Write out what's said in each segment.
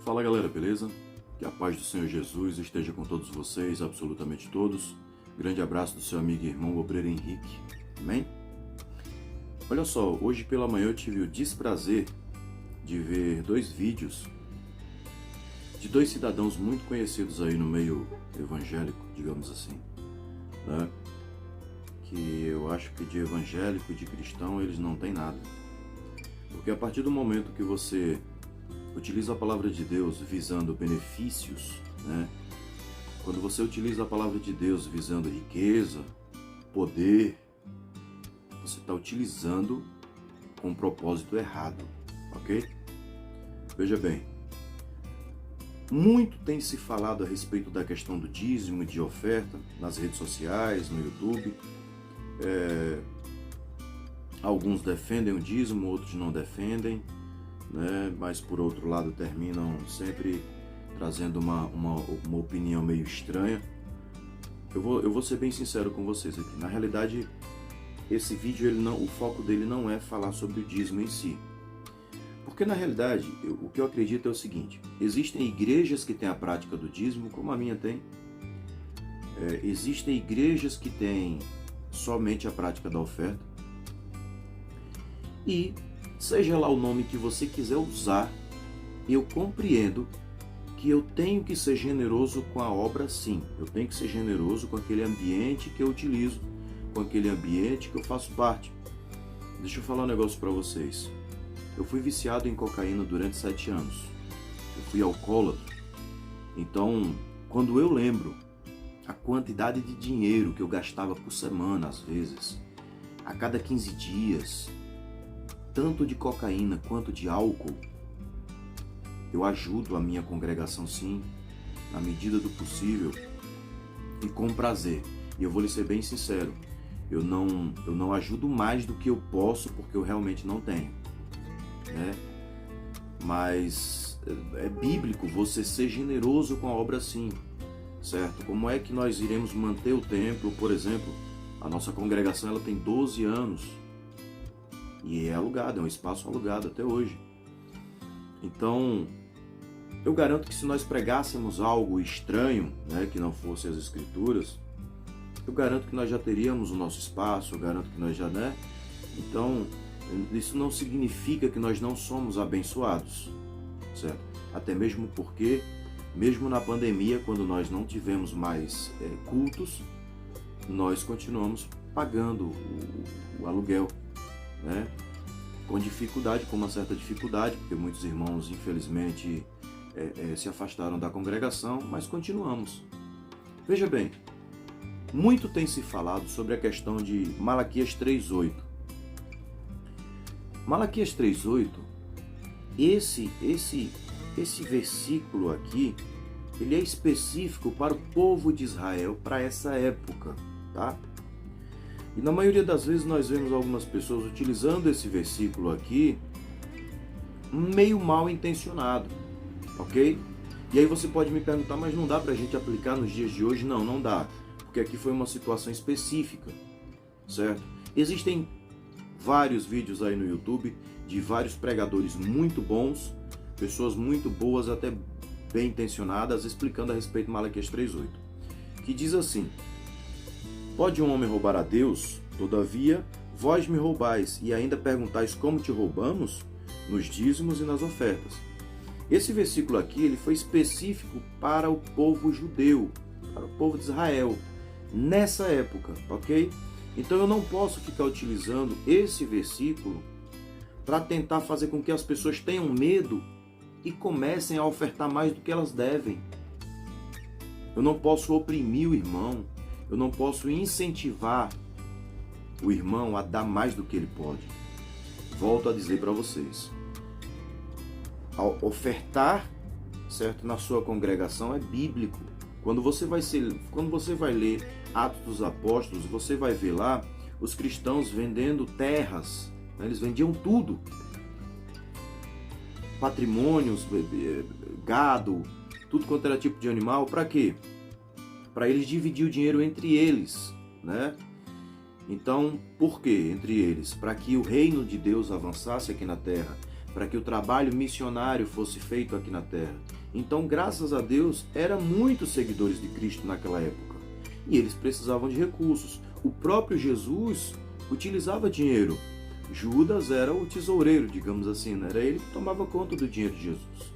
Fala galera, beleza? Que a paz do Senhor Jesus esteja com todos vocês, absolutamente todos. Grande abraço do seu amigo e irmão obreiro Henrique. Amém? Olha só, hoje pela manhã eu tive o desprazer de ver dois vídeos de dois cidadãos muito conhecidos aí no meio evangélico, digamos assim, né? Que eu acho que de evangélico e de cristão eles não têm nada. Porque a partir do momento que você utiliza a palavra de Deus visando benefícios, né? Quando você utiliza a palavra de Deus visando riqueza, poder, você está utilizando com um propósito errado, ok? Veja bem, muito tem se falado a respeito da questão do dízimo e de oferta nas redes sociais, no YouTube. Alguns defendem o dízimo, outros não defendem, né? Mas por outro lado terminam sempre trazendo uma opinião meio estranha. Eu vou ser bem sincero com vocês aqui. Na realidade, esse vídeo o foco dele não é falar sobre o dízimo em si. Porque na realidade, o que eu acredito é o seguinte: existem igrejas que têm a prática do dízimo, como a minha tem. Existem igrejas que têm somente a prática da oferta. E seja lá o nome que você quiser usar, eu compreendo que eu tenho que ser generoso com a obra, sim. Eu tenho que ser generoso com aquele ambiente que eu utilizo, com aquele ambiente que eu faço parte. Deixa eu falar um negócio para vocês. Eu fui viciado em cocaína durante 7 anos. Eu fui alcoólatra. Então, quando eu lembro a quantidade de dinheiro que eu gastava por semana, às vezes, a cada 15 dias, tanto de cocaína quanto de álcool, eu ajudo a minha congregação, sim, na medida do possível e com prazer. E eu vou lhe ser bem sincero, eu não ajudo mais do que eu posso, porque eu realmente não tenho, né? Mas é bíblico você ser generoso com a obra, sim, certo? Como é que nós iremos manter o templo? Por exemplo, a nossa congregação ela tem 12 anos e é alugado, é um espaço alugado até hoje. Então, eu garanto que se nós pregássemos algo estranho, né, que não fosse as Escrituras, eu garanto que nós já teríamos o nosso espaço, eu garanto que nós já, né? Então, isso não significa que nós não somos abençoados, certo? Até mesmo porque, mesmo na pandemia, quando nós não tivemos mais cultos, nós continuamos pagando o aluguel, né? Com dificuldade, com uma certa dificuldade, porque muitos irmãos, infelizmente, se afastaram da congregação, mas continuamos. Veja bem, muito tem se falado sobre a questão de Malaquias 3:8. Malaquias 3:8, esse versículo aqui, ele é específico para o povo de Israel, para essa época, tá? E na maioria das vezes nós vemos algumas pessoas utilizando esse versículo aqui meio mal intencionado, ok? E aí você pode me perguntar, mas não dá pra gente aplicar nos dias de hoje? Não, não dá, porque aqui foi uma situação específica, certo? Existem vários vídeos aí no YouTube de vários pregadores muito bons, pessoas muito boas, até bem intencionadas, explicando a respeito de Malaquias 3:8, que diz assim: pode um homem roubar a Deus? Todavia, vós me roubais, e ainda perguntais como te roubamos? Nos dízimos e nas ofertas. Esse versículo aqui ele foi específico para o povo judeu, para o povo de Israel, nessa época, ok? Então eu não posso ficar utilizando esse versículo para tentar fazer com que as pessoas tenham medo e comecem a ofertar mais do que elas devem. Eu não posso oprimir o irmão. Eu não posso incentivar o irmão a dar mais do que ele pode. Volto a dizer para vocês. Ao ofertar, certo, na sua congregação é bíblico. Quando você vai ler Atos dos Apóstolos, você vai ver lá os cristãos vendendo terras, né? Eles vendiam tudo. Patrimônios, gado, tudo quanto era tipo de animal. Para quê? Para eles dividir o dinheiro entre eles, né? Então, por quê entre eles? Para que o reino de Deus avançasse aqui na terra, para que o trabalho missionário fosse feito aqui na terra. Então, graças a Deus, eram muitos seguidores de Cristo naquela época. E eles precisavam de recursos. O próprio Jesus utilizava dinheiro. Judas era o tesoureiro, digamos assim, né? Era ele que tomava conta do dinheiro de Jesus.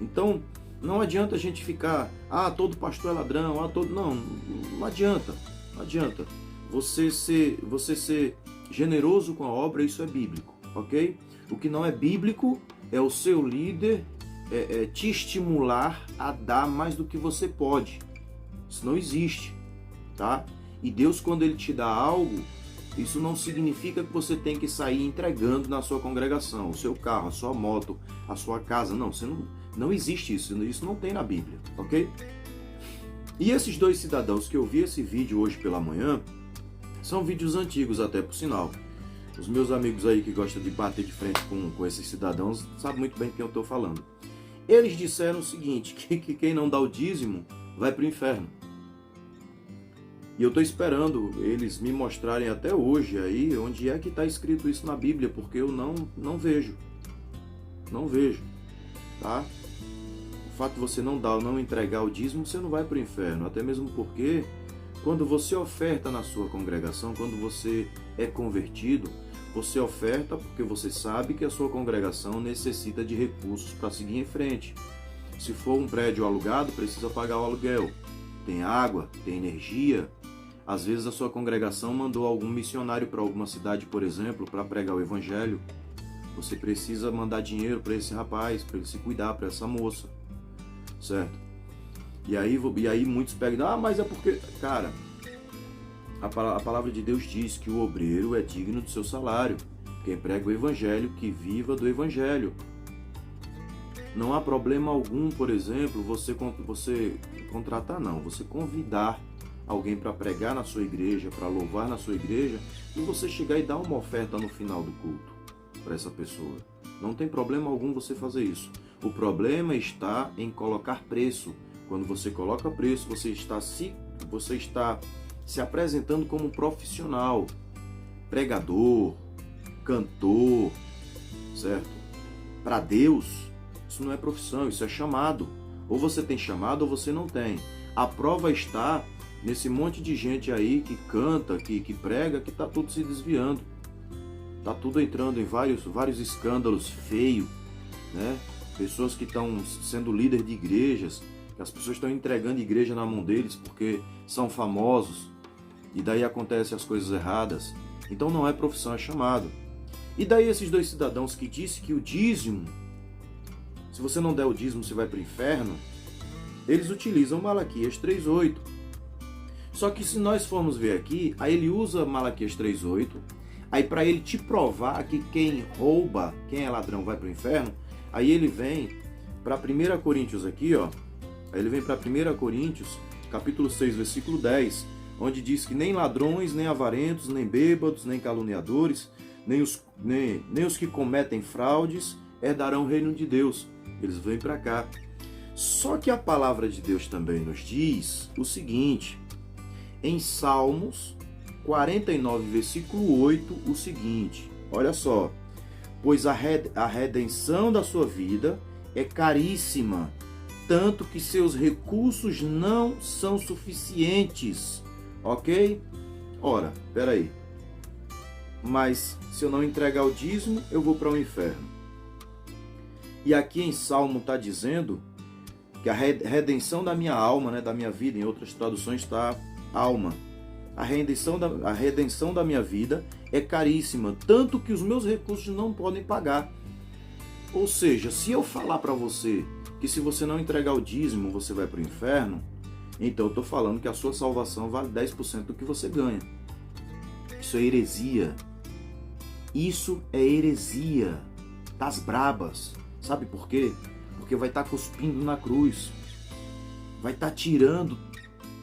Então, não adianta a gente ficar, todo pastor é ladrão, não adianta, não adianta. Você ser generoso com a obra, isso é bíblico, ok? O que não é bíblico é o seu líder te estimular a dar mais do que você pode. Isso não existe, tá? E Deus, quando Ele te dá algo, isso não significa que você tem que sair entregando na sua congregação, o seu carro, a sua moto, a sua casa. Não, não existe isso. Isso não tem na Bíblia, ok? E esses dois cidadãos que eu vi esse vídeo hoje pela manhã, são vídeos antigos até, por sinal. Os meus amigos aí que gostam de bater de frente com esses cidadãos sabem muito bem de quem eu estou falando. Eles disseram o seguinte, que quem não dá o dízimo vai para o inferno. E eu estou esperando eles me mostrarem até hoje aí onde é que está escrito isso na Bíblia, porque eu não vejo. Não vejo, tá? O fato de você não dar ou não entregar o dízimo, você não vai para o inferno. Até mesmo porque quando você oferta na sua congregação, quando você é convertido, você oferta porque você sabe que a sua congregação necessita de recursos para seguir em frente. Se for um prédio alugado, precisa pagar o aluguel. Tem água, tem energia. Às vezes a sua congregação mandou algum missionário para alguma cidade, por exemplo, para pregar o evangelho. Você precisa mandar dinheiro para esse rapaz, para ele se cuidar, para essa moça. Certo? E aí muitos pegam, mas é porque... Cara, a palavra de Deus diz que o obreiro é digno do seu salário. Quem prega o evangelho, que viva do evangelho. Não há problema algum, por exemplo, você contratar, não. Você convidar alguém para pregar na sua igreja, para louvar na sua igreja, e você chegar e dar uma oferta no final do culto para essa pessoa. Não tem problema algum você fazer isso. O problema está em colocar preço. Quando você coloca preço, você está se apresentando como um profissional, pregador, cantor, certo? Para Deus, isso não é profissão, isso é chamado. Ou você tem chamado ou você não tem. A prova está nesse monte de gente aí que canta, que prega, que está tudo se desviando. Está tudo entrando em vários escândalos feios, né? Pessoas que estão sendo líder de igrejas, que as pessoas estão entregando igreja na mão deles porque são famosos, e daí acontecem as coisas erradas. Então não é profissão, é chamado. E daí esses dois cidadãos que disse que o dízimo, se você não der o dízimo você vai para o inferno, eles utilizam Malaquias 3:8. Só que se nós formos ver aqui, aí ele usa Malaquias 3:8, aí para ele te provar que quem rouba, quem é ladrão vai para o inferno, aí ele vem para 1 Coríntios aqui, ó. Aí ele vem para 1 Coríntios, capítulo 6, versículo 10, onde diz que nem ladrões, nem avarentos, nem bêbados, nem caluniadores, nem os que cometem fraudes herdarão o reino de Deus. Eles vêm para cá. Só que a palavra de Deus também nos diz o seguinte, em Salmos 49, versículo 8, o seguinte, olha só, pois a redenção da sua vida é caríssima, tanto que seus recursos não são suficientes, ok? Ora, peraí, mas se eu não entregar o dízimo, eu vou para o inferno. E aqui em Salmo está dizendo que a redenção da minha alma, né, da minha vida, em outras traduções está alma. A redenção da minha vida é caríssima, tanto que os meus recursos não podem pagar. Ou seja, se eu falar para você que se você não entregar o dízimo, você vai para o inferno, então eu estou falando que a sua salvação vale 10% do que você ganha. Isso é heresia. Isso é heresia das brabas. Sabe por quê? Porque vai estar cuspindo na cruz. Vai estar tirando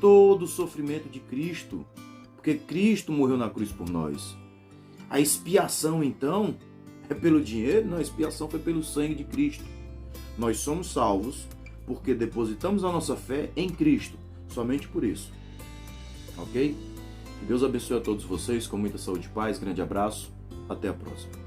todo o sofrimento de Cristo. Porque Cristo morreu na cruz por nós. A expiação, então, é pelo dinheiro? Não, a expiação foi pelo sangue de Cristo. Nós somos salvos porque depositamos a nossa fé em Cristo. Somente por isso. Ok? Que Deus abençoe a todos vocês com muita saúde e paz. Grande abraço. Até a próxima.